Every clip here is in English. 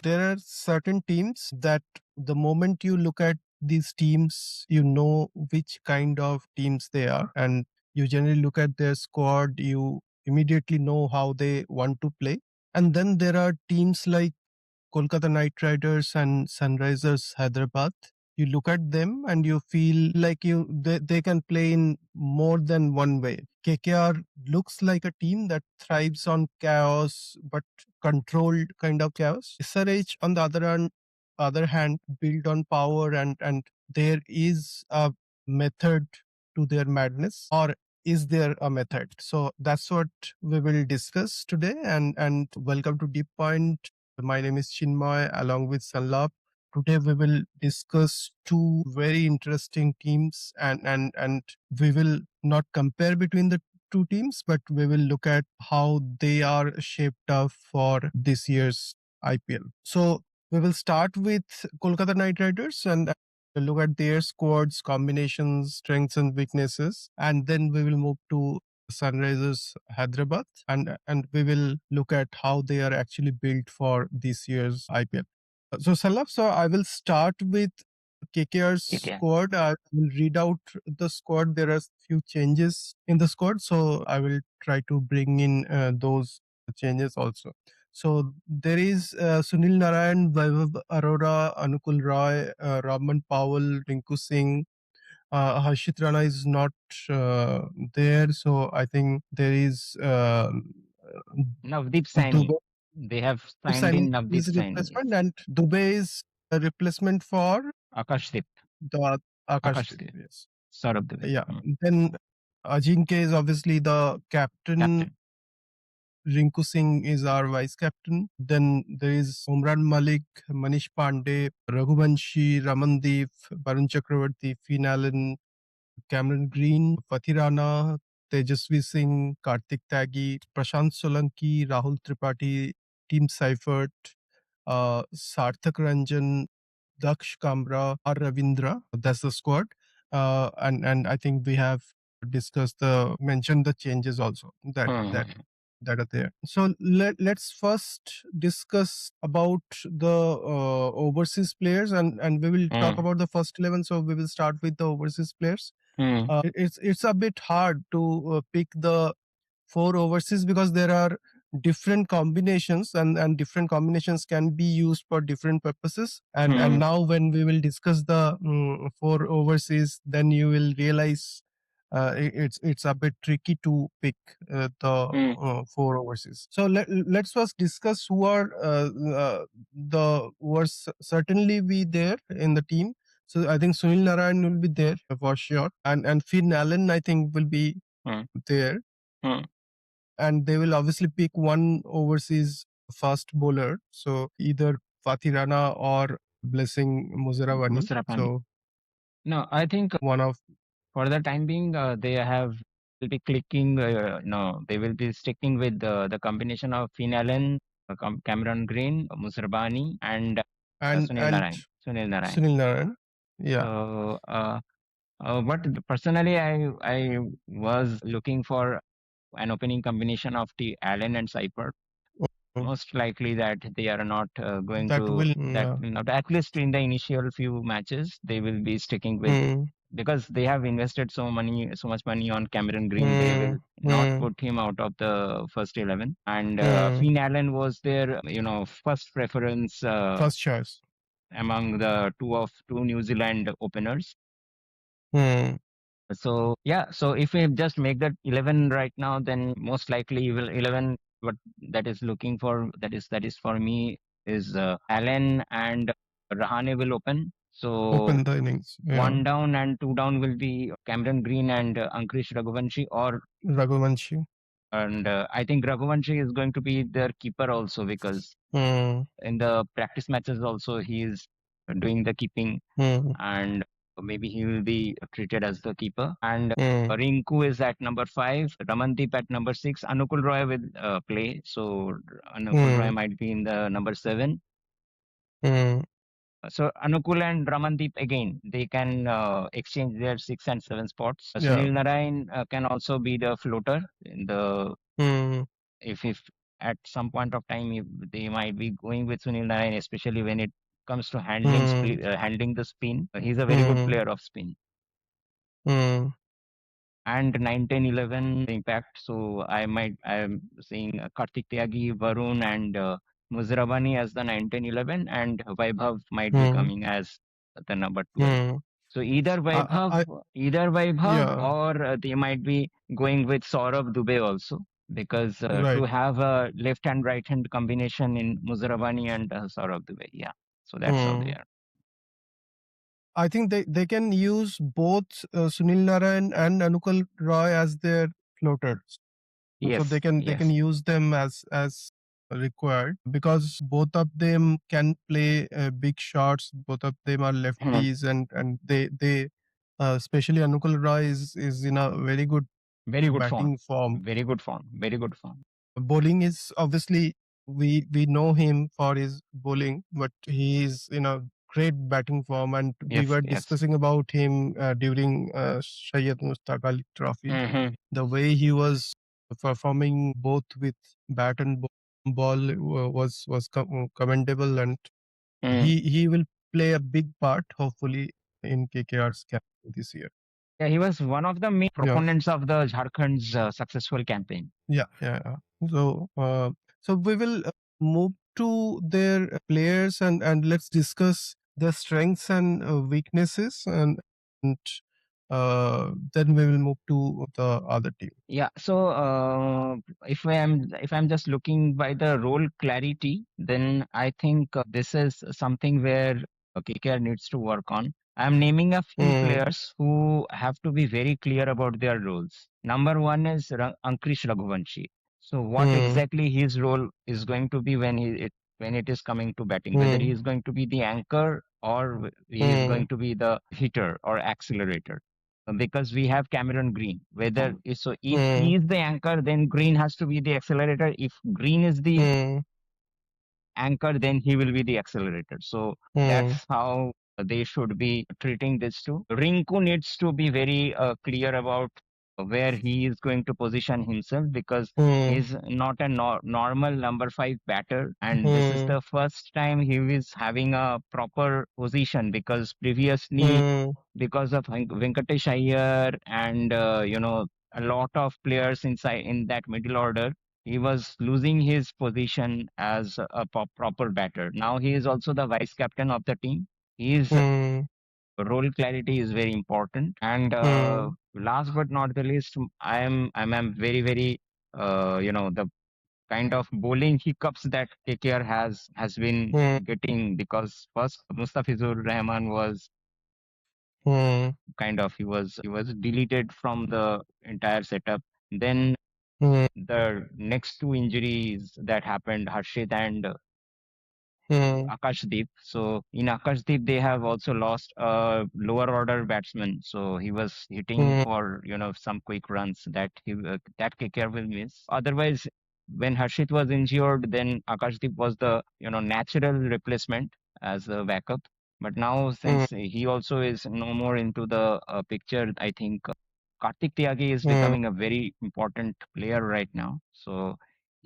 there are certain teams that the moment you look at these teams, you know which kind of teams they are, and you generally look at their squad, you immediately know how they want to play. And then there are teams like Kolkata Knight Riders and Sunrisers Hyderabad. You look at them and you feel like they can play in more than one way. KKR looks like a team that thrives on chaos, but controlled kind of chaos. SRH, on the other hand, built on power, and there is a method to their madness, or is there a method? So that's what we will discuss today. And welcome to Deep Point. My name is Chinmay along with Sallab. Today we will discuss two very interesting teams, and we will not compare between the two teams, but we will look at how they are shaped up for this year's IPL. So we will start with Kolkata Knight Riders and look at their squads, combinations, strengths and weaknesses, and then we will move to Sunrisers Hyderabad, and we will look at how they are actually built for this year's IPL. So Salaf, so I will start with KKR's KKR. squad. I will read out the squad. There are few changes in the squad, so I will try to bring in those changes also. So there is Sunil Narayan, Vaibhav Arora, Anukul Roy, Raman Powell, Rinku Singh. Harshit Rana is not there, so I think there is Navdeep Saini. Dubey. They have signed Saini in Navdeep is a Saini. replacement, and Dubey is a replacement for Akashdeep. the Akash. Akashdeep. Yes. Saurabh Dubey. Yeah. Then Ajinkya is obviously the captain. Captain. Rinku Singh is our vice captain. Then there is Umran Malik, Manish Pandey, Raghuvanshi, Ramandeep, Varun Chakravarti, Finn Allen, Cameron Green, Fathirana, Tejasvi Singh, Kartik Tyagi, Prashant Solanki, Rahul Tripathi, Team Seifert, Sarthak Ranjan, Daksh Kamra, R. Ravindra. That's the squad. And I think we have discussed mentioned the changes also that are there. So let's first discuss about the overseas players, and we will talk about the first 11. So we will start with the overseas players. It's a bit hard to pick the 4 overseas because there are different combinations, and different combinations can be used for different purposes. And now when we will discuss the 4 overseas, then you will realize it's a bit tricky to pick the 4 overseas. So let's first discuss who are certainly be there in the team. So I think Sunil Narayan will be there for sure, and Finn Allen I think will be there, and they will obviously pick one overseas fast bowler. So either Fatih Rana or Blessing Muzarawani. Musrapani. So No, I think one of for the time being, they will be clicking. No, they will be sticking with the combination of Finn Allen, Cameron Green, Musrabani, and Sunil Narayan. Sunil Narayan. Sunil Narayan. Yeah. So, but personally, I was looking for an opening combination of the Allen and Seifert. Most likely that they are not going That to will that not at least in the initial few matches they will be sticking with, because they have invested so much money on Cameron Green. They will not put him out of the first 11. And Finn Allen was their first preference, first choice among the two New Zealand openers. So yeah, so if we just make that 11 right now, then most likely you will 11. What that is looking for, that is for me, is Allen and Rahane will open. So open the innings. Yeah. 1 down and 2 down will be Cameron Green and Ankush Raghuvanshi or Raghuvanshi. And I think Raghuvanshi is going to be their keeper also, because in the practice matches also he is doing the keeping, and maybe he will be treated as the keeper. And Rinku is at number 5, Ramandeep at number 6, Anukul Roy will play. So Anukul Roy might be in the number 7. So Anukul and Ramandeep again, they can exchange their 6 and 7 spots. Sunil Narayan can also be the floater in the if at some point of time they might be going with Sunil Narayan, especially when it comes to handling the spin. He's a very good player of spin. And 9, 10, 11 impact. So I'm seeing Kartik Tyagi, Varun, and Muzrabani as the 9, 10, 11, and Vaibhav might be coming as the number 12. So either Vaibhav, Yeah, or they might be going with Saurabh Dubey also, because right. to have a left and right hand combination in Muzrabani and Saurabh Dubey. Yeah. So that's how they Hmm. are. I think they can use both Sunil Narayan and Anukul Roy as their floaters. So Yes. they can Yes. use them as required, because both of them can play big shots. Both of them are Hmm. lefties, and they especially Anukul Roy is in a very good Very good form. batting form. Very good form. Very good form. Bowling is obviously, we know him for his bowling, but he is in a great batting form, and we Yes. were Yes. discussing about him during Syed Mustaq Ali Trophy. Hmm. The way he was performing both with bat and ball was commendable, and Mm. he will play a big part, hopefully, in KKR's camp this year. Yeah, he was one of the main Yeah. proponents of the Jharkhand's successful campaign. Yeah, yeah. Yeah. So, so we will move to their players, and let's discuss their strengths and weaknesses, and then we will move to the other team. Yeah, so if I'm just looking by the role clarity, then I think this is something where KKR needs to work on. I'm naming a few Mm, players who have to be very clear about their roles. Number one is Ankrish Raghuvanshi. So what mm, exactly his role is going to be when it is coming to batting? Whether he mm, is going to be the anchor, or he is mm, going to be the hitter or accelerator, because we have Cameron Green. So if mm, he is the anchor, then Green has to be the accelerator. If Green is the mm, anchor, then he will be the accelerator. So mm, that's how they should be treating this too. Rinku needs to be very clear about where he is going to position himself, because mm, he's not a normal number 5 batter, and this is mm, the first time he is having a proper position, because previously, mm, because of Venkatesh Iyer and a lot of players inside in that middle order, he was losing his position as a proper batter. Now he is also the vice captain of the team. His mm, role clarity is very important. And mm, last but not the least, I'm very the kind of bowling hiccups that KKR has been mm, getting, because first Mustafizur Rahman was mm, he was deleted from the entire setup. Then mm, the next two injuries that happened, Harshit and mm, Akashdeep. So in Akashdeep, they have also lost a lower order batsman. So he was hitting mm, for some quick runs that that KKR will miss. Otherwise, when Harshit was injured, then Akashdeep was the natural replacement as a backup. But now, mm, since he also is no more into the picture, I think Kartik Tyagi is mm, becoming a very important player right now. So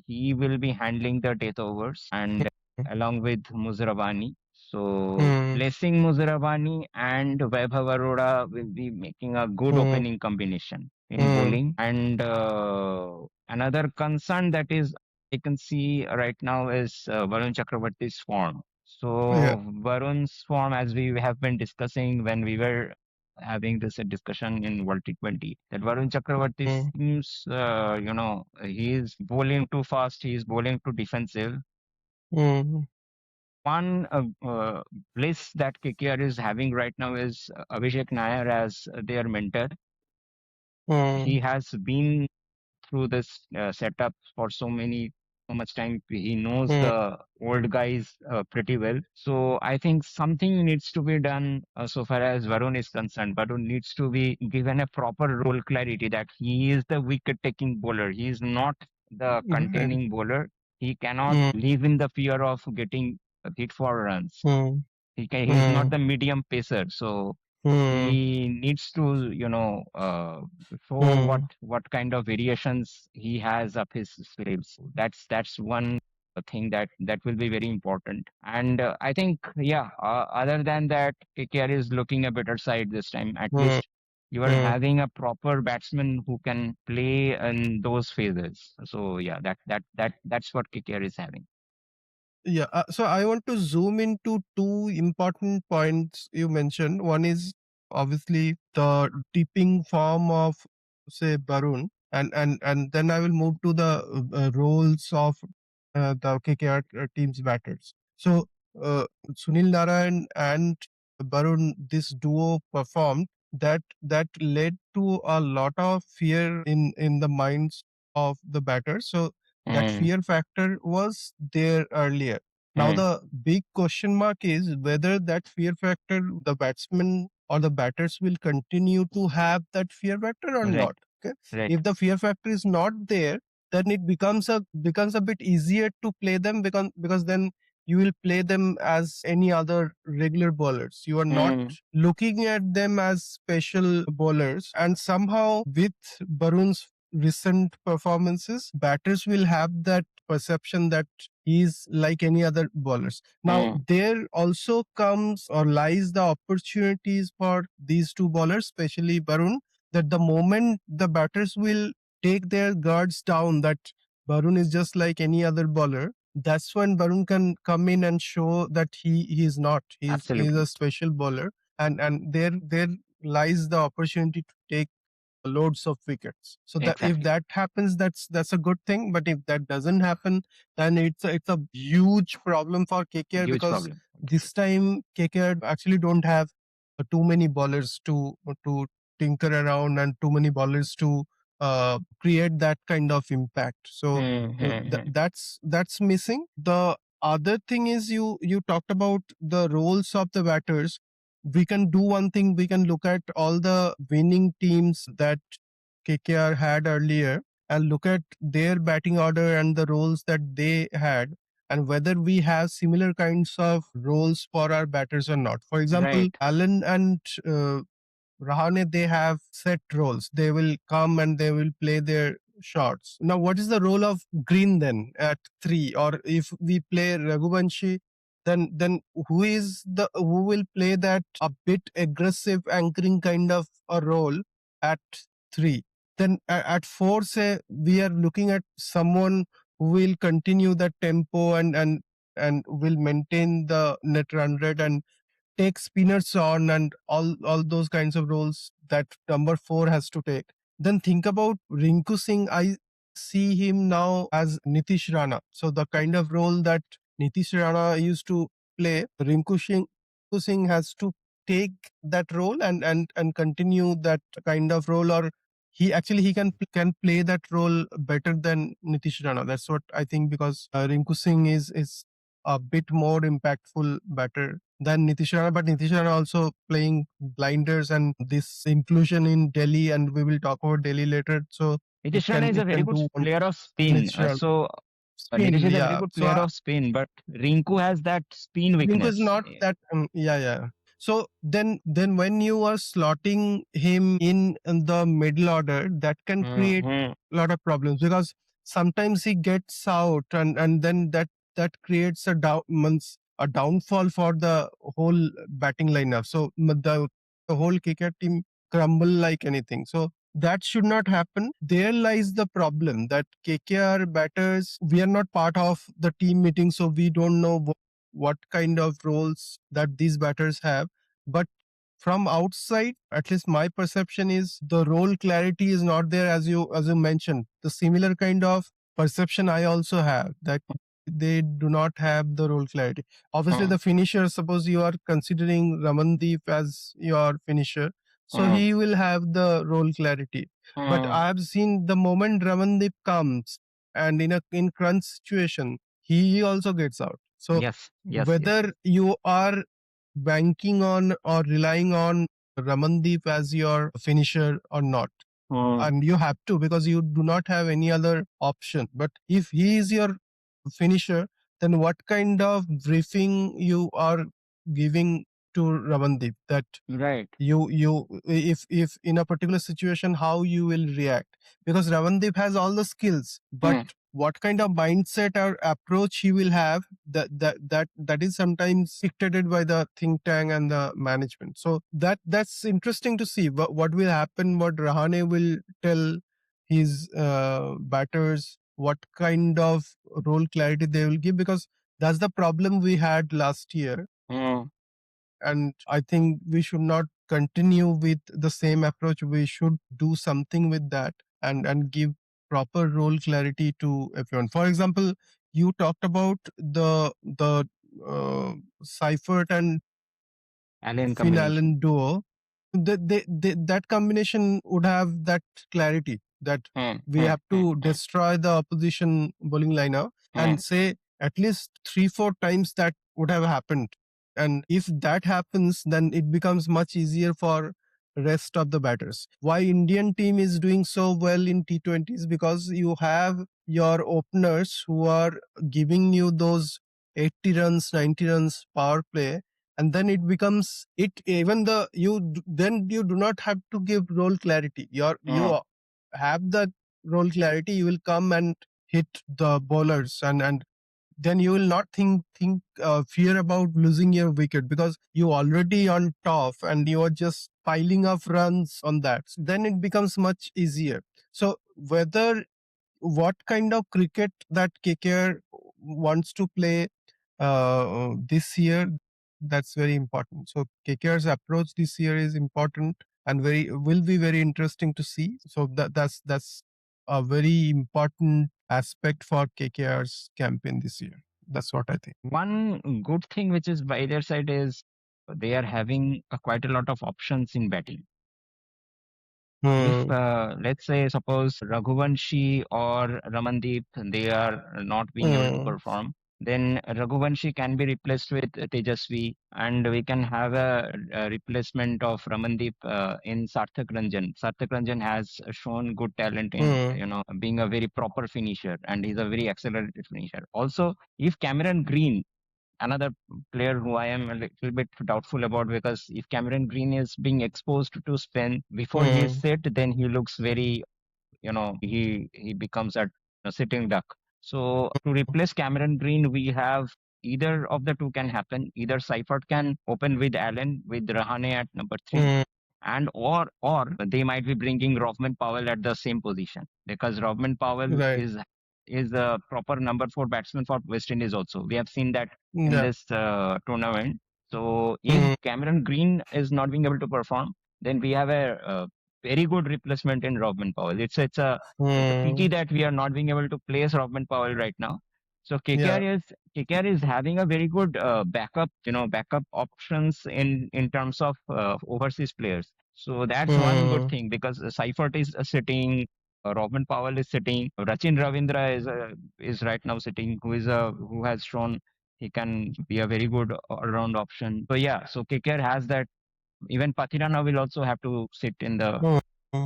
he will be handling the death overs, and along with Muzrabani. So mm, placing Muzrabani and Vaibhav Arora will be making a good mm, opening combination in mm. bowling. And another concern that is I can see right now is Varun Chakravarti's form. Yeah. So Varun's form, as we have been discussing when we were having this discussion in World T20, that Varun Chakravarti Mm, seems, he is bowling too fast, he is bowling too defensive. mm, One bliss that KKR is having right now is Abhishek Nair as their mentor. mm, He has been through this setup for so much time. He knows mm, the old guys pretty well. So I think something needs to be done so far as Varun is concerned. Varun needs to be given a proper role clarity, that he is the wicket taking bowler. He is not the right. containing bowler. He cannot Mm, live in the fear of getting hit for runs. mm, He's not mm, the medium pacer. So mm, he needs to, show what kind of variations he has up his sleeves. That's one thing that will be very important. And I think, yeah, other than that, KKR is looking a better side this time. At least you are having a proper batsman who can play in those phases. So yeah, that's what KKR is having. Yeah, so I want to zoom into two important points you mentioned. One is obviously the tipping form of, say, Barun, and then I will move to the roles of the KKR team's batters. So Sunil Narayan and Barun, this duo performed that led to a lot of fear in the minds of the batters. So that Mm, fear factor was there earlier. Now, mm, the big question mark is whether that fear factor, the batsmen or the batters will continue to have that fear factor or right, not. Okay. right. If the fear factor is not there, then it becomes a bit easier to play them, because then you will play them as any other regular bowlers. You are not Mm, looking at them as special bowlers. And somehow, with Barun's recent performances, batters will have that perception that he's like any other bowlers. Now, mm, there also comes or lies the opportunities for these two bowlers, especially Barun, that the moment the batters will take their guards down, that Barun is just like any other bowler, that's when Barun can come in and show that he is not. He's a absolutely. special bowler, and there lies the opportunity to take loads of wickets. So that if Exactly. that happens, that's a good thing. But if that doesn't happen, then it's a huge problem for KKR, Huge because problem. this time KKR actually don't have too many bowlers to tinker around, and too many bowlers to create that kind of impact. So Mm, mm, mm. that's missing. The other thing is, you talked about the roles of the batters. We can do one thing. We can look at all the winning teams that KKR had earlier and look at their batting order and the roles that they had, and whether we have similar kinds of roles for our batters or not. For example, Right, Allen and Rahane, they have set roles. They will come and they will play their shots. Now, what is the role of Green then at three? Or if we play Raghuvanshi, then who will play that a bit aggressive anchoring kind of a role at three? Then at four, say we are looking at someone who will continue the tempo and will maintain the net run rate and take spinners on, and all those kinds of roles that number four has to take. Then think about Rinku Singh. I see him now as Nitish Rana. So the kind of role that Nitish Rana used to play, Rinku Singh has to take that role and continue that kind of role, or he can play that role better than Nitish Rana. That's what I think, because Rinku Singh is a bit more impactful batter than Nitish Rana, but Nitish Rana also playing blinders and this inclusion in Delhi, and we will talk about Delhi later. So it Nitish Rana can is a it very can good do player wonders. of spin. Nitish Rana Nitish spin, is a very yeah. good So player of spin, but Rinku has that spin Rinku is weakness. not that, yeah. So then when you are slotting him in the middle order, that can create Mm, a lot of problems, because sometimes he gets out, and then that creates a downfall for the whole batting lineup. So the whole KKR team crumble like anything. So that should not happen. There lies the problem, that KKR batters, we are not part of the team meeting, so we don't know what kind of roles that these batters have. But from outside, at least my perception is the role clarity is not there, as you mentioned. The similar kind of perception I also have, that they do not have the role clarity. Obviously, mm, the finisher, suppose you are considering Ramandeep as your finisher, so mm, he will have the role clarity. But mm. I have seen the moment Ramandeep comes and in crunch situation, he also gets out. So Yes, yes, yes, yes. whether you are banking on or relying on Ramandeep as your finisher or not, Mm, and you have to, because you do not have any other option. But if he is your finisher, then what kind of briefing you are giving to Ramandeep that Right. you if in a particular situation how you will react, because Ravandeep has all the skills, but what kind of mindset or approach he will have, that is sometimes dictated by the think tank and the management. So that's interesting to see what will happen, what Rahane will tell his batters, what kind of role clarity they will give, because that's the problem we had last year. And I think we should not continue with the same approach. We should do something with that and give proper role clarity to everyone. For example, you talked about the Seifert and Alien Finn combination. Allen duo. That combination would have that clarity that we have to destroy the opposition bowling lineup, and say at least 3-4 times that would have happened. And if that happens, then it becomes much easier for rest of the batters. Why Indian team is doing so well in T20s, because you have your openers who are giving you those 80 runs, 90 runs power play, and then it becomes it even the then you do not have to give role clarity. You have the role clarity, you will come and hit the bowlers, and then you will not think fear about losing your wicket, because you already on top and you are just piling up runs on that. So then it becomes much easier. So whether what kind of cricket that KKR wants to play this year, that's very important. So KKR's approach this year is important and very will be very interesting to see. So that's a very important aspect for KKR's campaign this year. That's what I think. One good thing which is by their side is they are having quite a lot of options in batting. If let's say suppose Raghuvanshi or Ramandeep they are not being able to perform, then Raghuvanshi can be replaced with Tejasvi, and we can have a replacement of Ramandeep in Sarthak Ranjan. Sarthak Ranjan has shown good talent in being a very proper finisher, and he's a very accelerated finisher. Also, if Cameron Green, another player who I am a little bit doubtful about, because if Cameron Green is being exposed to spin before he is set, then he looks very, he becomes a sitting duck. So to replace Cameron Green, we have either of the two can happen. Either Seifert can open with Allen with Rahane at number three, and or they might be bringing Rovman Powell at the same position, because Rovman Powell Right. is a proper number 4 batsman for West Indies also. We have seen that in Yeah. this tournament. So if Cameron Green is not being able to perform, then we have a very good replacement in Rovman Powell. It's a pity that we are not being able to place Rovman Powell right now. So KKR Yeah. is having a very good backup options in terms of overseas players. So that's one good thing, because Seifert is sitting, Robin Powell is sitting, Rachin Ravindra is right now sitting, who has shown he can be a very good all-round option. So yeah, so KKR has that. Even Pathirana will also have to sit in the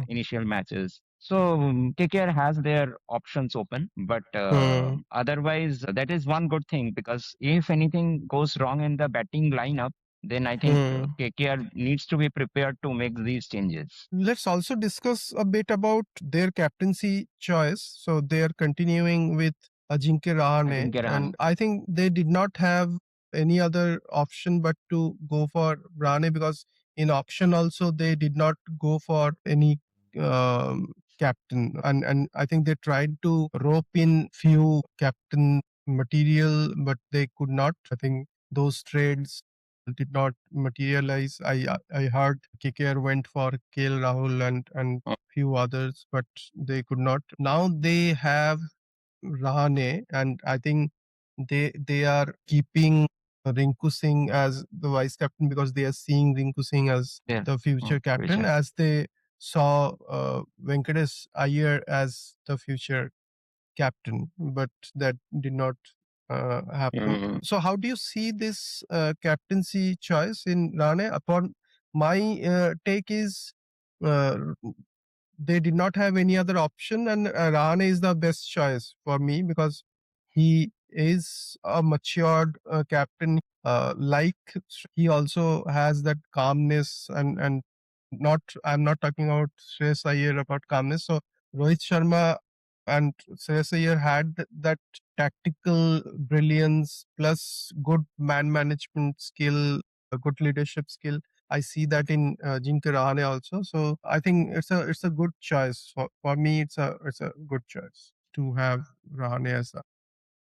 initial matches. So KKR has their options open, but otherwise that is one good thing, because if anything goes wrong in the batting lineup, then I think KKR needs to be prepared to make these changes. Let's also discuss a bit about their captaincy choice. So they are continuing with Ajinkya Rahane, Ajinkya Rahane. and I think they did not have any other option but to go for Rahane, because in auction also they did not go for any captain, and I think they tried to rope in few captain material, but they could not. I think those trades did not materialize. I heard KKR went for KL Rahul and few others, but they could not. Now they have Rahane, and I think they are keeping Rinku Singh as the vice captain, because they are seeing Rinku Singh as the future captain, future. as they saw Venkatesh Iyer as the future captain, but that did not happen. So, how do you see this captaincy choice in Rane? Upon my take is uh, they did not have any other option, and Rane is the best choice for me, because he is a matured captain. Like he also has that calmness and not. I'm not talking about Shreyas Iyer about calmness. So Rohit Sharma and Shreyas Iyer had that tactical brilliance plus good man management skill, a good leadership skill. I see that in Jinkar Rahane also. So I think it's a good choice for me. It's a good choice to have Rahane as a.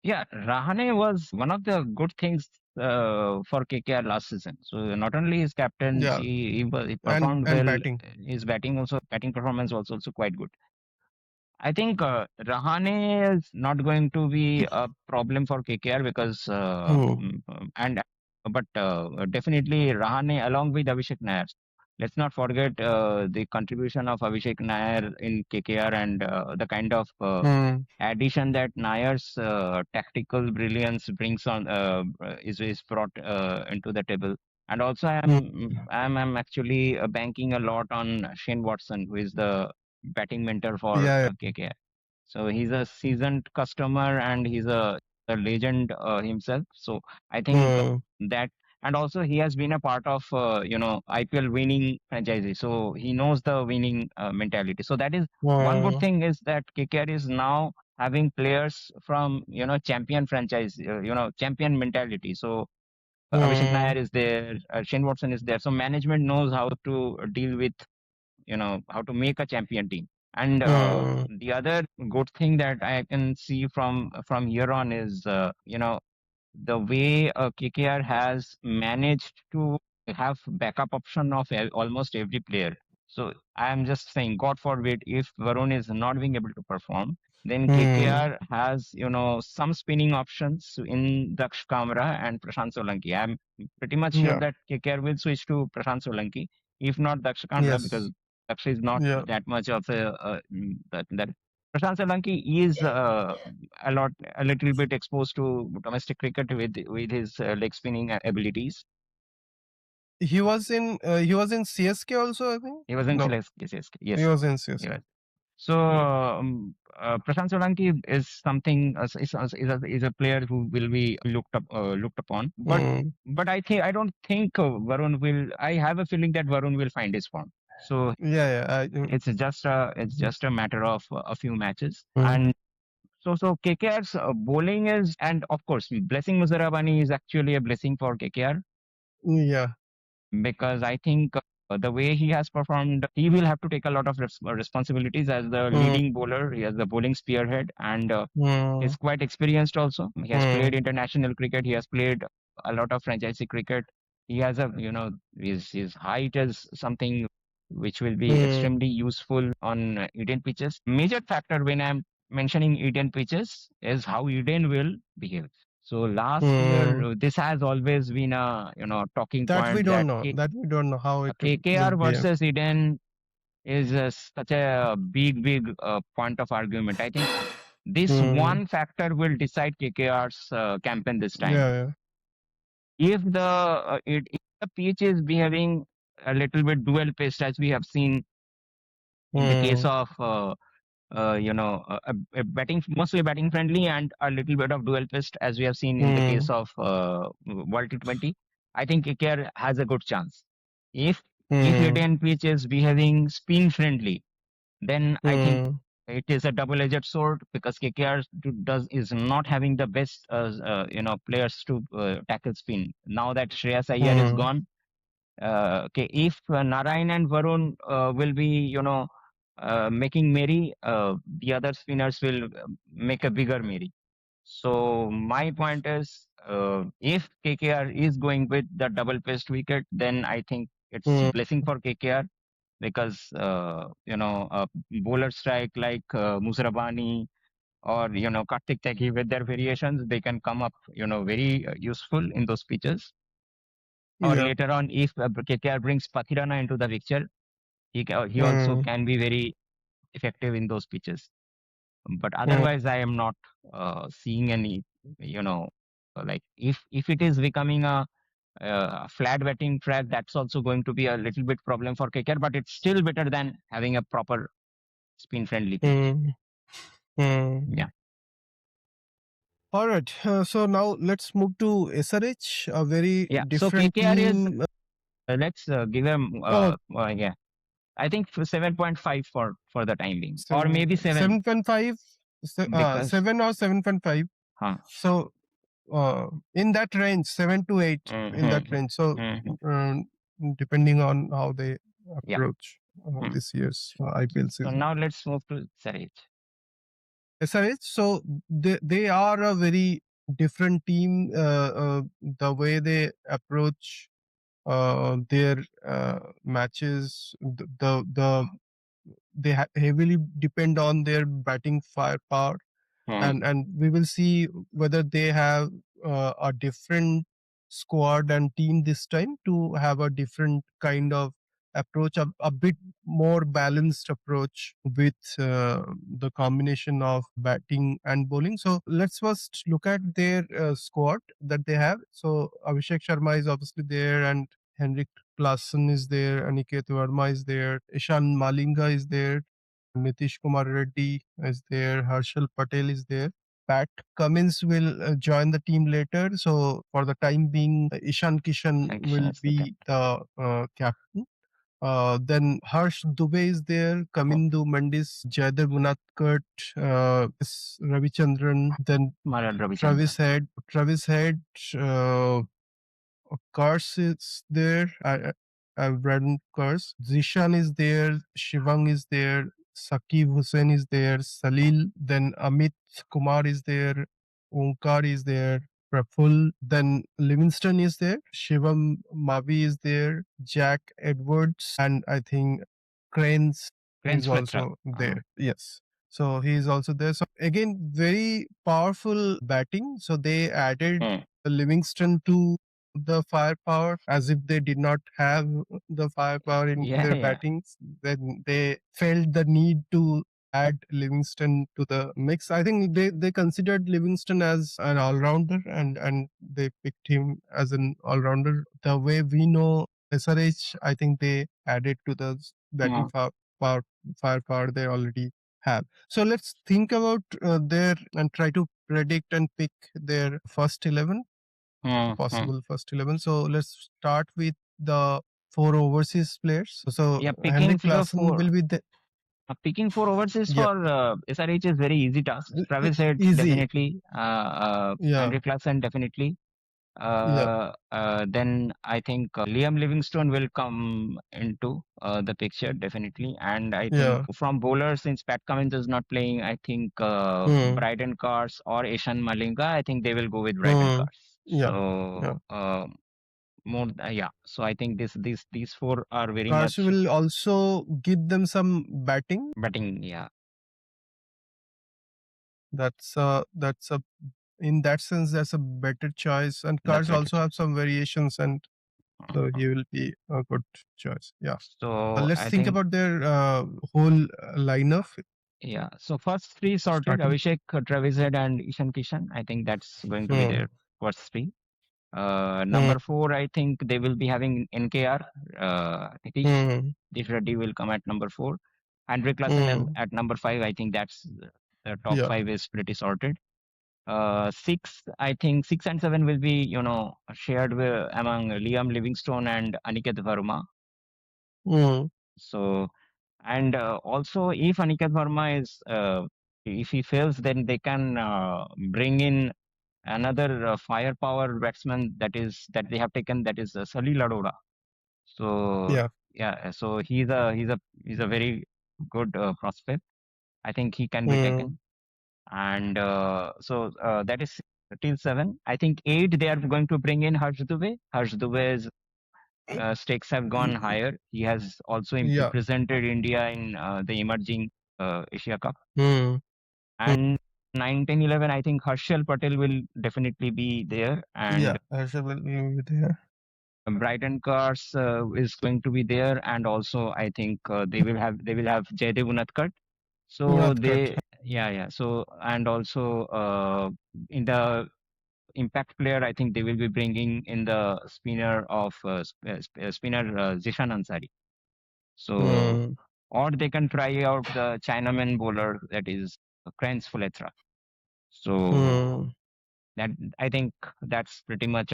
Yeah, Rahane was one of the good things for KKR last season. So not only his Yeah, captaincy, he performed and well. batting. His batting performance was also quite good. I think Rahane is not going to be a problem for KKR because Hmm. and but definitely Rahane along with Abhishek Nair. Let's not forget the contribution of Abhishek Nair in KKR and the kind of Hmm. addition that Nair's tactical brilliance brings on is brought into the table. And also, Hmm. I'm actually banking a lot on Shane Watson, who is the batting mentor for Yeah. KKR. So he's a seasoned customer and he's a legend himself. So I think Yeah. that, and also he has been a part of IPL winning franchise. So he knows the winning mentality. So that is one good Hmm. thing is that KKR is now having players from champion franchise, champion mentality. So Abhishek Hmm. Nair is there, Shane Watson is there. So management knows how to deal with how to make a champion team. And Hmm. the other good thing that I can see from here on is the way KKR has managed to have backup option of almost every player. So I am just saying, God forbid, if Varun is not being able to perform, then Hmm. KKR has some spinning options in Daksh Kamra and Prashant Solanki. I'm pretty much sure Yeah. that KKR will switch to Prashant Solanki, if not Daksh Kamra, because Yes. Daksh is not Yeah. that much of that. Prashant Solanki is a little bit exposed to domestic cricket with his leg spinning abilities. He was in CSK also, I think. He was in No, CSK. CSK. he Yes, was in he CSK. was. So Prashant Solanki is something is a player who will be looked upon. Hmm. But I don't think Varun will. I have a feeling that Varun will find his form. So Yeah, yeah. it's just a matter of a few matches. Hmm. And so KKR's bowling is, and of course, blessing Muzarabani is actually a blessing for KKR Yeah. because I think the way he has performed, he will have to take a lot of responsibilities as the Hmm. leading bowler. He has the bowling spearhead and Hmm. he's quite experienced also. He has played Hmm. international cricket. He has played a lot of franchisee cricket. He has his height is something which will be Hmm. extremely useful on Eden pitches. Major factor when I'm mentioning Eden pitches is how Eden will behave. So last year, Hmm. this has always been a talking That we point don't that know. That we don't know how it will KKR be. versus Eden is such a big point of argument. I think this Hmm. one factor will decide KKR's campaign this time. Yeah, If the pitch is behaving a little bit dual paced, as we have seen in the case yeah. of a batting mostly batting friendly and a little bit of dual paced, as we have seen in the case Hmm. of World T20. I think KKR has a good chance. If if Hmm. Eden pitch is behaving spin friendly, then I think Hmm. it is a double-edged sword because KKR is not having the best players to tackle spin. Now that Shreyas Iyer is Hmm. gone, okay, if Narayan and Varun will be making merry, the other spinners will make a bigger merry. So my point is, if KKR is going with the double-paced wicket, then I think it's Hmm. blessing for KKR because a bowler strike like Musrabani or Karthik Teki with their variations, they can come up very useful in those pitches. Or Yeah. later on, if KKR brings Pathirana into the picture, he also Hmm. can be very effective in those pitches. But Hmm. otherwise, I am not seeing any like if it is becoming a flat batting track, that's also going to be a little bit problem for KKR, but it's still better than having a proper spin friendly pitch. Hmm. Hmm. Yeah. All right. So now let's move to SRH, a very Yeah. So different KKR is, team. let's give him, Oh, yeah, I think for 7.5 for the time being, or maybe 7, 7.5, because 7 or 7.5. huh. So in that range, 7 to 8, in that Mm-hmm. range. So Mm-hmm. um, depending on how they Yeah. approach Hmm. this year's IPL So season. now let's move to SRH. SRH, so they are a very different team. The way they approach their matches, they heavily depend on their batting firepower, Hmm. and we will see whether they have a different squad and team this time to have a different kind of approach, a bit more balanced approach with the combination of batting and bowling. So let's first look at their squad that they have. So Abhishek Sharma is obviously there, and Henrik Klassen is there, Aniket Verma is there, Ishan Malinga is there, Nitish Kumar Reddy is there, Harshal Patel is there. Pat Cummins will join the team later. So for the time being, Ishan Kishan Action will is the be captain. the captain. Then Harsh Dubey is there, Hmm. Kamindu Mandis, Jaydev Unatkot, Ravichandran, then Maran Ravichandran. Travis Head, uh, Kars is there. I've read Kars. Zishan is there. Shivang is there. Sakib Hussain is there. Salil. Then Amit Kumar is there. Omkar is there. Praful. Then Livingston is there. Shivam Mavi is there. Jack Edwards. And I think Cranes Prince is Mitra. also there. Yes. So he is also there. So again, very powerful batting. So they added Hmm. Livingston to the firepower as if they did not have the firepower in Yeah, their yeah. battings. Then they felt the need to add Livingston to the mix. I think they considered Livingston as an all rounder, and they picked him as an all rounder. The way we know SRH, I think they added to the batting Hmm. power, firepower they already have. So let's think about their and try to predict and pick their first 11, Hmm. Hmm. possible first 11. So let's start with the four overseas players. So Yeah, Henrik Klassen will be the picking four overseas yeah, for SRH is very easy task. Travis Head easy. definitely, Yeah, Henry Clarkson definitely. yeah, Then I think Liam Livingstone will come into the picture definitely, and I think yeah. from bowlers, since Pat Cummins is not playing, I think Hmm, Bryden Cars or Ishan Malinga, I think they will go with Bryden hmm, Cars. yeah, So yeah. more, yeah. So I think these four are very Cars much will also give them some batting. batting. Yeah. That's a in that sense that's a better choice. And That's Cars better. also have some variations, and so Mhm. he will be a good choice. Yeah. So Let's I think think, about their whole lineup. yeah. So first three sorted: Starting. Abhishek, Travis Head, and Ishan Kishan. I think that's going to be Hmm, their first three. hmm, Number four, I think they will be having NKR. Nitish, hmm, Nitish Reddy will come at number four. Andre Klassen hmm. at number five. I think that's the top Yeah. five is pretty sorted. Six, I think six and seven will be, shared among Liam Livingstone and Aniket Verma. Hmm, So, and also if Aniket Verma if he fails, then they can bring in another firepower batsman that they have taken, that is Salil Arora. So yeah. yeah, so he's a very good prospect. I think he can be Hmm, taken, and that is till seven. I think eight they are going to bring in Harsh Dubey. Harsh Dubey's stakes have gone higher. He has also yeah. represented India in the emerging Asia Cup. Hmm, hmm. And 9, 10, 11, I think Harshal Patel will definitely be there, and Yeah. Harsha will be there. Brighton Cars is going to be there, and also I think they will have Jaydev Unadkat. So Unadkat. they, yeah, yeah. So, and also in the impact player, I think they will be bringing in the spinner Zishan Ansari. So, Hmm, or they can try out the Chinaman bowler, that is Kranz Fuletra. So hmm. That I think that's pretty much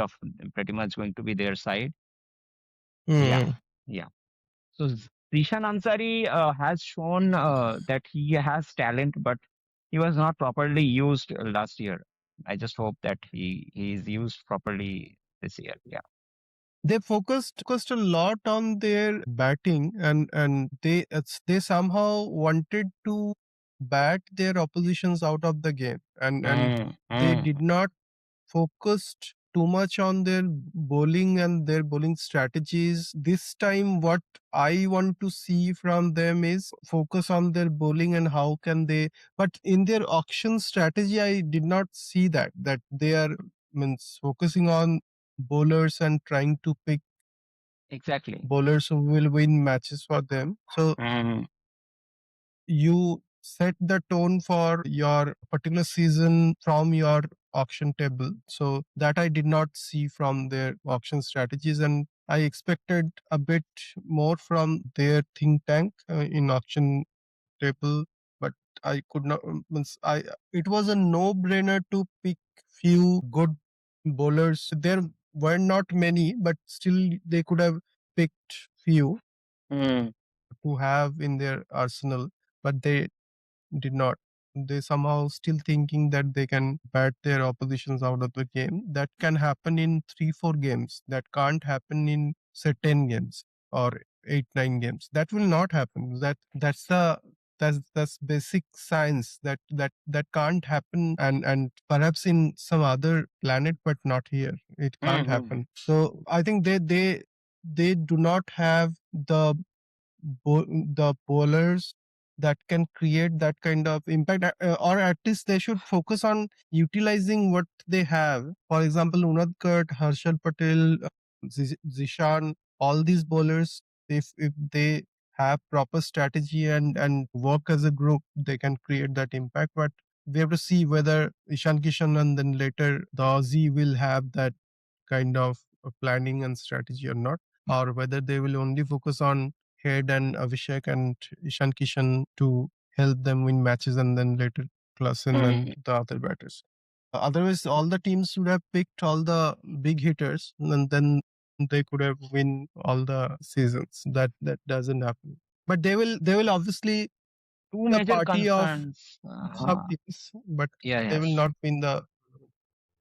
going to be their side. Yeah, Hmm. yeah. So Zishan Ansari has shown that he has talent, but he was not properly used last year. I just hope that he is used properly this year. Yeah. They focused a lot on their batting, and they somehow wanted to bat their oppositions out of the game, and Mm, they mm. did not focused too much on their bowling and their bowling strategies. This time, what I want to see from them is focus on their bowling and how can they. But in their auction strategy, I did not see that they are means focusing on bowlers and trying to pick Exactly. bowlers who will win matches for them. So Mm, you set the tone for your particular season from your auction table. So that I did not see from their auction strategies, and I expected a bit more from their think tank in auction table, but I could not. Means I it was a no-brainer to pick few good bowlers. There were not many, but still they could have picked few mm, to have in their arsenal, but they did not. They somehow still thinking that they can bat their oppositions out of the game. That can happen in 3-4 games. That can't happen in say 10 games or 8-9 games. That will not happen. That's basic science that can't happen, and perhaps in some other planet but not here. It can't mm, happen. So I think they do not have the bowlers that can create that kind of impact, or at least they should focus on utilizing what they have. For example, Unadkat, Harshal Patel, Zishan, all these bowlers, if they have proper strategy and work as a group, they can create that impact. But we have to see whether Ishan Kishan and then later the Aussie will have that kind of planning and strategy or not, or whether they will only focus on Head and Abhishek and Ishan Kishan to help them win matches, and then later Klassen and mm, the other batters. Otherwise, all the teams would have picked all the big hitters, and then they could have win all the seasons. That doesn't happen. But they will obviously Two the major party of concerns. some teams, but Yeah, they will yes. not win the.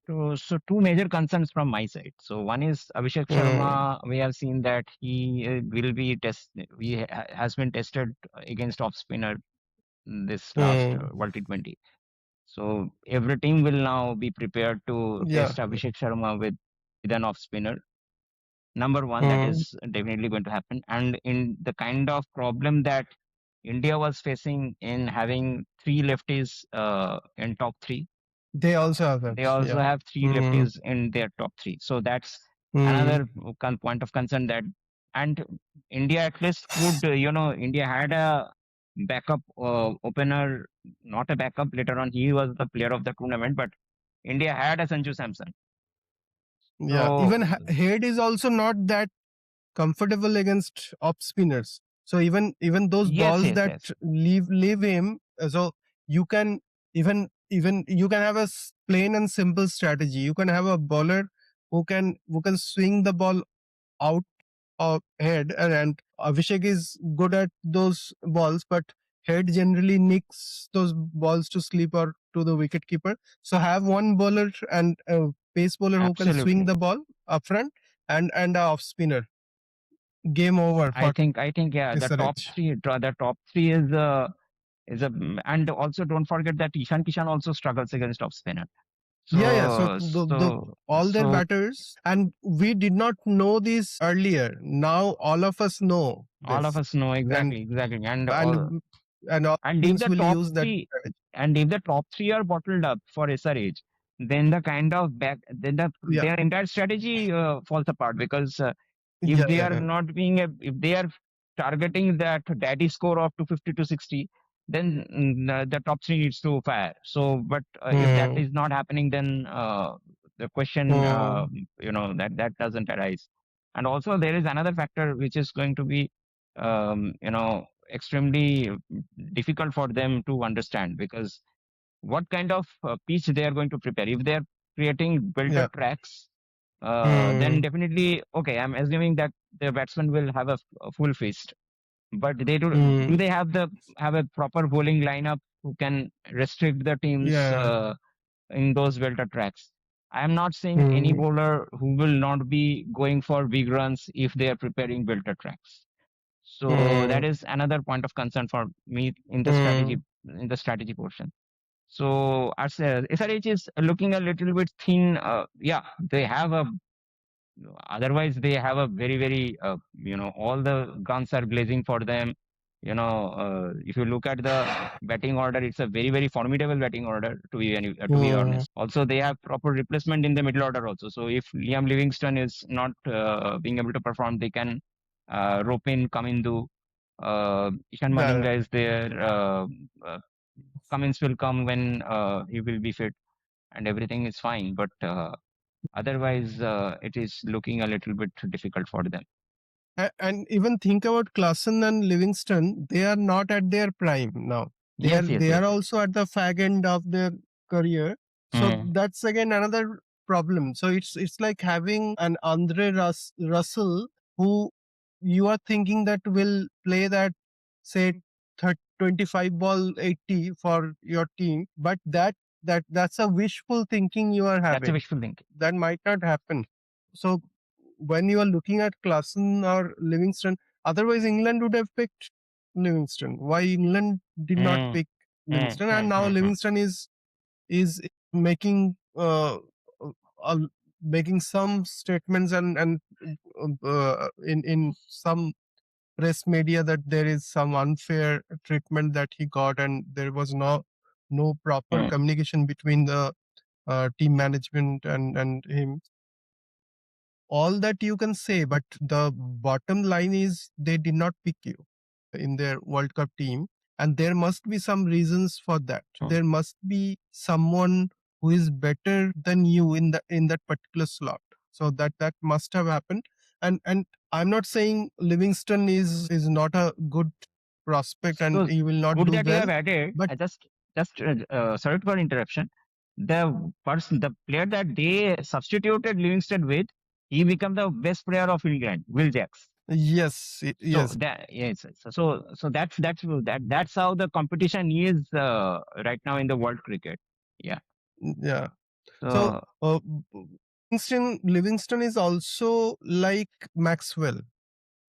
So two major concerns from my side. So one is Abhishek Hmm. Sharma. We have seen that he will be test. Has been tested against off spinner this last Hmm. World T20. So every team will now be prepared to Yeah. test Abhishek Sharma with an off spinner. Number one, that Hmm. is definitely going to happen. And in the kind of problem that India was facing in having three lefties in top three, They also have they that. also Yeah. have three Hmm. lefties in their top three. So that's Hmm. another point of concern that, and India at least could, India had a backup opener, not a backup. Later on, he was the player of the tournament, but India had a Sanju Samson. Yeah. Even So Head is also not that comfortable against off spinners. So even those yes, balls yes, that yes, leave him, so you can even you can have a plain and simple strategy. You can have a bowler who can swing the ball out of Head, and Abhishek is good at those balls, but Head generally nicks those balls to sleep or to the wicket keeper. So have one bowler and a pace bowler who can swing absolutely. the ball up front, and a off spinner. Game over for I think, yeah, SRH. the top three is a, and also don't forget that Ishan Kishan also struggles against off spinner. Yeah, yeah. So So, so, all their so batters, and we did not know this earlier. Now all of us know all of this, us know and exactly, exactly, and and all and if teams the will top use that three, strategy. are bottled up for SRH, then the kind of Yeah, their entire strategy falls apart because if yeah, they yeah, are yeah. not being if they are targeting that daddy score of 250 to 60, then the top three needs to fire. So, but if that Hmm, is not happening, then the question hmm. that doesn't arise. And also there is another factor which is going to be extremely difficult for them to understand because what kind of pitch they are going to prepare. If they are creating belter tracks, then definitely, okay, I'm assuming that the batsman will have a full fist. But do they have a proper bowling lineup who can restrict the teams in those welter tracks? I am not saying any bowler who will not be going for big runs if they are preparing welter tracks. So that is another point of concern for me in the strategy portion. So as SRH is looking a little bit thin. Yeah, they have a otherwise they have a very all the guns are blazing for them. If you look at the batting order, it's a very formidable batting order, to be honest. Also, they have proper replacement in the middle order also. So if Liam Livingston is not being able to perform, they can rope in Kamindu. Ishan Malinga is there. Cummins will come when he will be fit, and everything is fine. But otherwise, it is looking a little bit difficult for them. And even think about Klassen and Livingston, they are not at their prime now. They are also at the fag end of their career. So that's again another problem. So it's like having an Russell who you are thinking that will play that, say, 25 ball 80 for your team, but that's a wishful thinking you are having. That's a wishful thinking. That might not happen. So when you are looking at Klassen or Livingston, otherwise England would have picked Livingston. Why England did not pick Livingston, and now Livingston is making uh, making some statements and in some press media that there is some unfair treatment that he got, and there was no proper communication between the team management and him. All that you can say, but the bottom line is they did not pick you in their World Cup team, and there must be some reasons for that. There must be someone who is better than you in that particular slot. So that must have happened. And I'm not saying Livingston is not a good prospect and So he will not good do that you well. have added. But I just sorry for interruption. The player that they substituted Livingston with, he became the best player of England, Will Jacks. yes, yes, So that's how the competition is right now in the world cricket. Yeah. yeah. So So Livingston is also like Maxwell.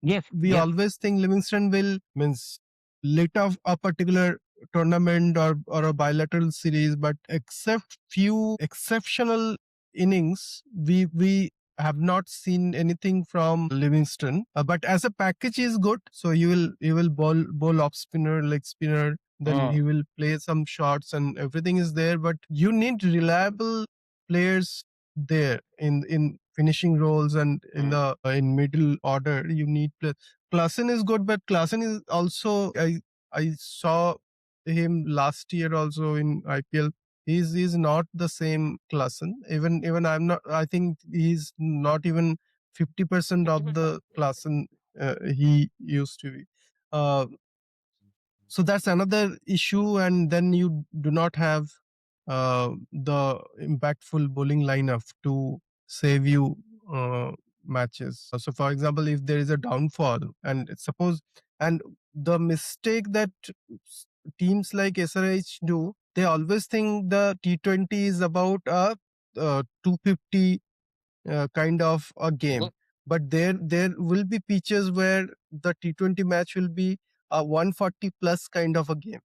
yes, We always think Livingston will means lit up a particular tournament or a bilateral series, but except few exceptional innings, we have not seen anything from Livingston. But as a package, is good. So you will bowl off spinner, leg spinner. Then he will play some shots and everything is there. But you need reliable players there in finishing roles and in middle order. You need Klassen is good, but Klassen is also I saw him last year also in IPL. He's not the same Klassen. Even I'm not. I think he's not even 50% of the Klassen he used to be. Uh, so that's another issue, and then you do not have the impactful bowling lineup to save you matches. So for example, if there is a downfall and suppose, and the mistake that teams like SRH do, they always think the T20 is about a 250 kind of a game. But there will be pitches where the T20 match will be a 140 plus kind of a game,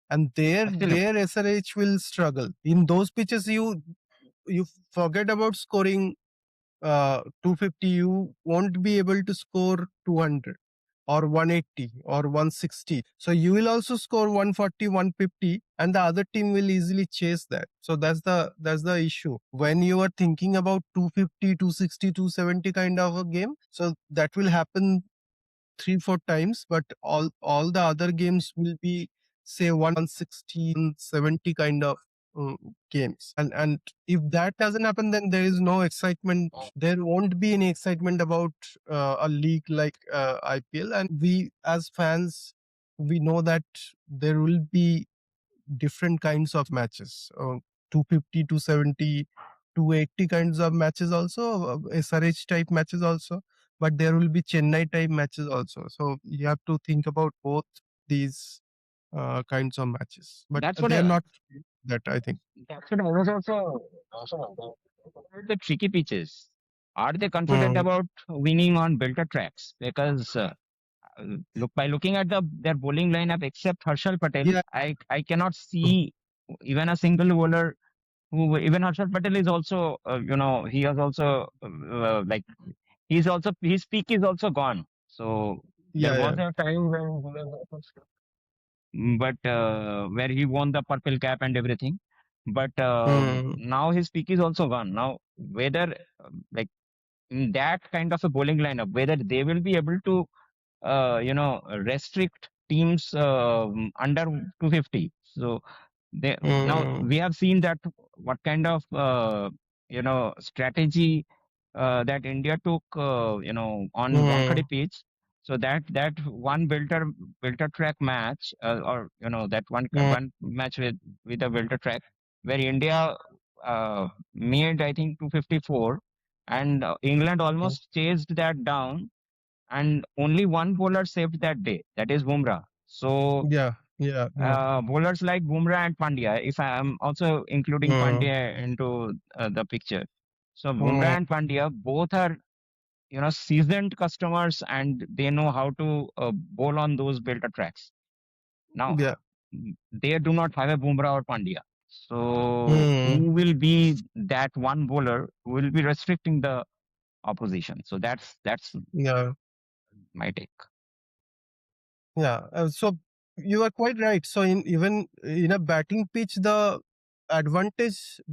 and there SRH will struggle. In those pitches, you forget about scoring 250. You won't be able to score 200 or 180 or 160. So you will also score 140, 150, and the other team will easily chase that. So that's the issue when you are thinking about 250, 260, 270 kind of a game. So that will happen 3 4 times, but all the other games will be, say, 160 170 kind of games. And if that doesn't happen, then there is no excitement. There won't be any excitement about a league like IPL. And we as fans, we know that there will be different kinds of matches, 250 270 280 kinds of matches also, SRH type matches also, but there will be Chennai type matches also. So you have to think about both these kinds of matches. But That's what they are I, not that, I think. that's what I was also wondering. The tricky pitches. Are they confident Mm. about winning on belter tracks? Because by looking at their bowling lineup, except Harshal Patel, Yeah. I cannot see even a single bowler who even Harshal Patel is also he has also like he's also his peak is also gone. So there Yeah, was yeah. a time when but where he won the purple cap and everything. But Mm. now his peak is also gone. Now whether like in that kind of a bowling lineup, whether they will be able to restrict teams under 250. So they now Mm. we have seen that what kind of strategy that India took on Mm. Wankhede pitch. So that one builder track match or that Mm. one match with a builder track where India made I think 254 and England Mm. almost chased that down and only one bowler saved that day, that is Bumrah. So Yeah, yeah, yeah. bowlers like Bumrah and Pandya, if I am also including Mm. Pandya into the picture. So Mm. Bumrah and Pandya both are seasoned customers and they know how to bowl on those belter tracks. Now Yeah. they do not have a Bumrah or Pandya. So Mm. who will be that one bowler who will be restricting the opposition? So that's Yeah. my take. Yeah, so you are quite right. So in even in a batting pitch, the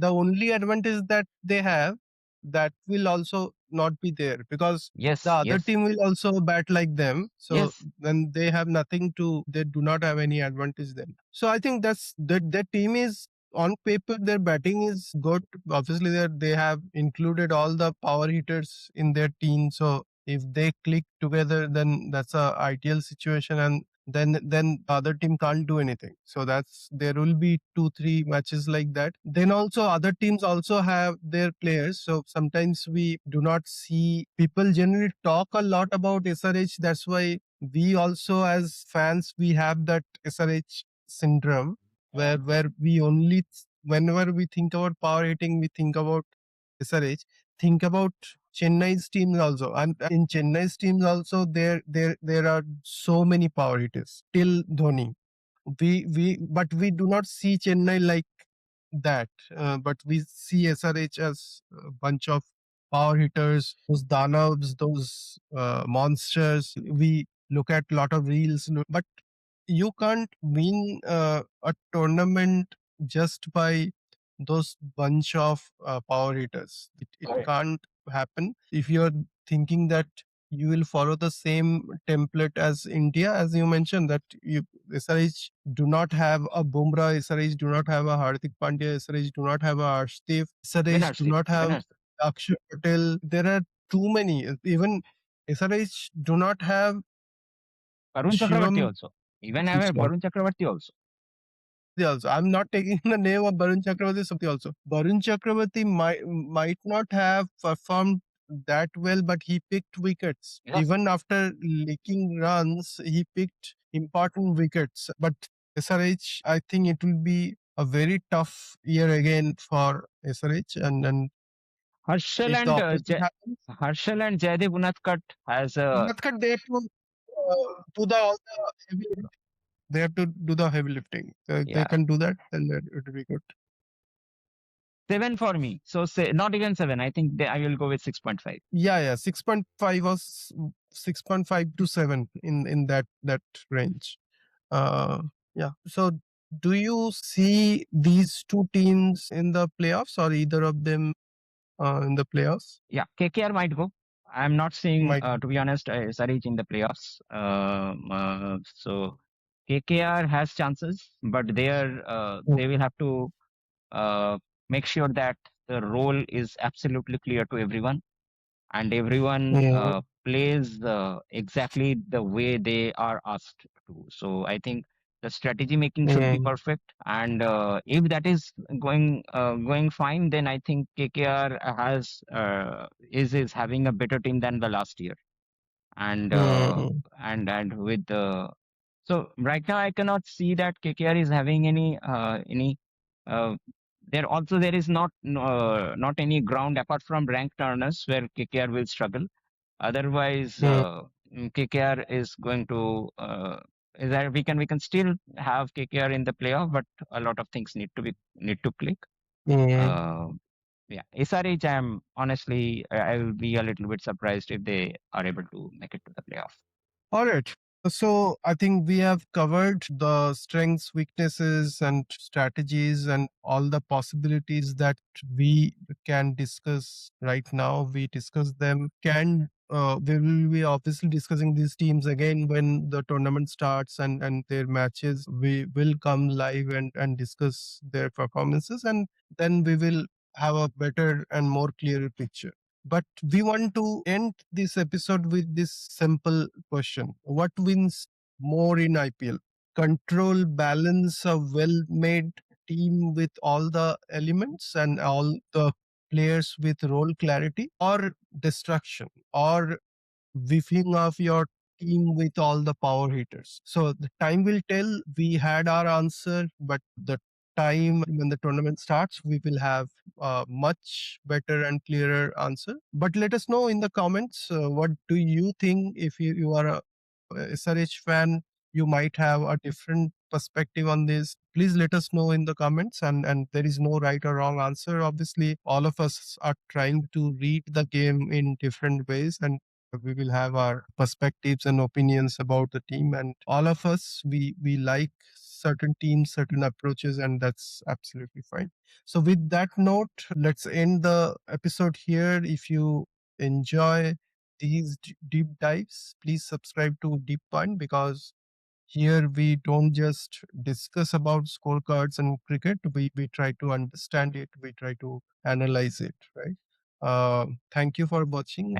only advantage that they have, that will also not be there because the Yes, other yes, team will also bat like them. So yes. then they have nothing to. They do not have any advantage then. So I think that team is on paper their batting is good. Obviously, they have included all the power hitters in their team. So if they click together, then that's a ideal situation, and then the other team can't do anything. So that's there will be 2 3 matches like that. Then also other teams also have their players, so sometimes we do not see people generally talk a lot about SRH. That's why we also as fans we have that SRH syndrome, where we only whenever we think about power hitting we think about SRH. Think about Chennai's teams also, and in Chennai's teams also, there are so many power hitters till Dhoni. But we do not see Chennai like that. But we see SRH as a bunch of power hitters, those Danavs, those monsters. We look at a lot of reels, but you can't win a tournament just by those bunch of power hitters. It Correct. can't happen if you're thinking that you will follow the same template as India, as you mentioned that you SRH do not have a Bumrah, SRH do not have a Hardik Pandya, SRH do not have a Arshdeep, SRH do Winners, not have winners. Akshar Patel. There are too many. Even SRH do not have Varun Chakravarti Shivam also. Even I have Varun Chakravarti also. also. I'm not taking the name of Barun Chakravarti also. Barun Chakravarti might not have performed that well, but he picked wickets. Yes. Even after leaking runs, he picked important wickets. But SRH, I think it will be a very tough year again for SRH. And Harshal if the and opposite happens, Harshal and Jaydev Unadkat has a Unadkat, they have to do all the heavy lifting. They have to do the heavy lifting. They yeah can do that, then it will be good. 7 for me. So say not even 7. I think I will go with 6.5. Yeah, yeah, 6.5 or 6.5 to 7 in that range. Uh, yeah. So, do you see these two teams in the playoffs, or either of them in the playoffs? Yeah, KKR might go. I'm not seeing, Might. to be honest, SRH in the playoffs. So KKR has chances, but they will have to uh, make sure that the role is absolutely clear to everyone and everyone Mm, plays exactly the way they are asked to. So I think The strategy making should be perfect, and if that is going fine, then I think KKR is having a better team than the last year. And and with the so right now I cannot see that KKR is having any uh, there is not any ground apart from rank turners where KKR will struggle. Otherwise, KKR is going to is that we can still have KKR in the playoff, but a lot of things need to click. Uh, yeah, SRH, I'm honestly, I will be a little bit surprised if they are able to make it to the playoff. All right. So I think we have covered the strengths, weaknesses, and strategies, and all the possibilities that we can discuss right now. We discuss them. We will be obviously discussing these teams again when the tournament starts and their matches. We will come live and discuss their performances, and then we will have a better and more clearer picture. But we want to end this episode with this simple question: what wins more in IPL? Control, balance, a well made team with all the elements and all the players with role clarity, or destruction, or whiffing of your team with all the power hitters? So the time will tell. We had our answer, but the time when the tournament starts, we will have a much better and clearer answer. But let us know in the comments, what do you think? If you are a SRH fan, you might have a different perspective on this. Please let us know in the comments. And there is no right or wrong answer. Obviously, all of us are trying to read the game in different ways, and we will have our perspectives and opinions about the team. And all of us, we like certain teams, certain approaches, and that's absolutely fine. So with that note, let's end the episode here. If you enjoy these deep dives, please subscribe to Deep Point, because here we don't just discuss about scorecards and cricket. We try to understand it. We try to analyze it, right? Thank you for watching.